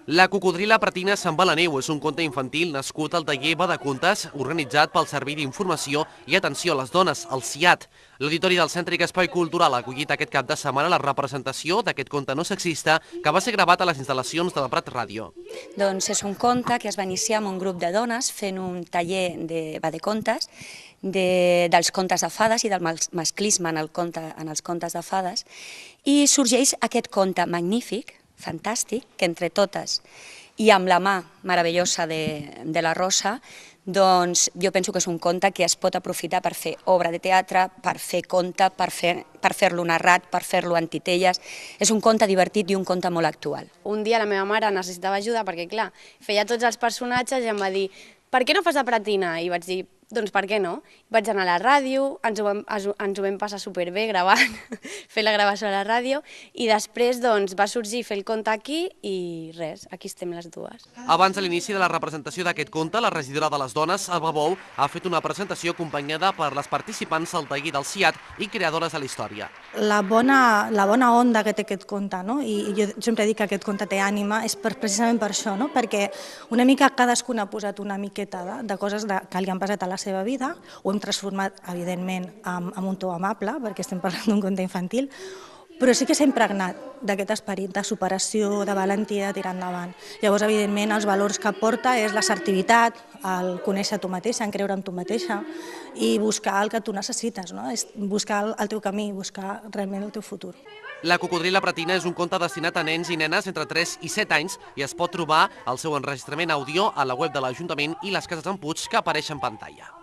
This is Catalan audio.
La cocodrila pretina se'n va a la neu és un conte infantil nascut al taller de contes organitzat pel Servei d'Informació i Atenció a les Dones, el CIAT. L'Auditori del Cèntric Espai Cultural ha acollit aquest cap de setmana la representació d'aquest conte no sexista que va ser gravat a les instal·lacions de la Prat Ràdio. Doncs és un conte que es va iniciar amb un grup de dones fent un taller de contes, dels contes de fades i del masclisme en els contes de fades, i sorgeix aquest conte magnífic, fantàstic, que entre totes i amb la mà meravellosa de la Rosa, doncs jo penso que és un conte que es pot aprofitar per fer obra de teatre, per fer conte, per fer-lo narrat, per fer-lo en titelles. És un conte divertit i un conte molt actual. Un dia la meva mare necessitava ajuda perquè, clar, feia tots els personatges i em va dir «Per què no fas de pretina?» I vaig dir «Doncs per què no?» Vaig anar a la ràdio, ens ho vam passar superbé gravant, fer la gravació a la ràdio, i després va sorgir fer el conte aquí i res, aquí estem les dues. Abans de l'inici de la representació d'aquest conte, la regidora de les dones, Alba Bou, ha fet una presentació acompanyada per les participants del taller del CIAT i creadores de la història. La bona onda que té aquest conte, no? I jo sempre dic que aquest conte té ànima, és precisament per això, no? Perquè una mica cadascuna ha posat una miqueta de coses que li han passat a la seva vida, ho hem transformat, evidentment, en un to amable, perquè estem parlant d'un conte infantil, però sí que s'ha impregnat d'aquest esperit de superació, de valentia, de tirar endavant. Llavors, evidentment, els valors que porta és l'assertivitat, el conèixer tu mateixa, en creure en tu mateixa i buscar el que tu necessites, no? Buscar el teu camí, buscar realment el teu futur. La cocodrila pretina és un conte destinat a nens i nenes entre 3 i 7 anys i es pot trobar el seu enregistrament àudio a la web de l'Ajuntament i les Cases en Puig que apareix en pantalla.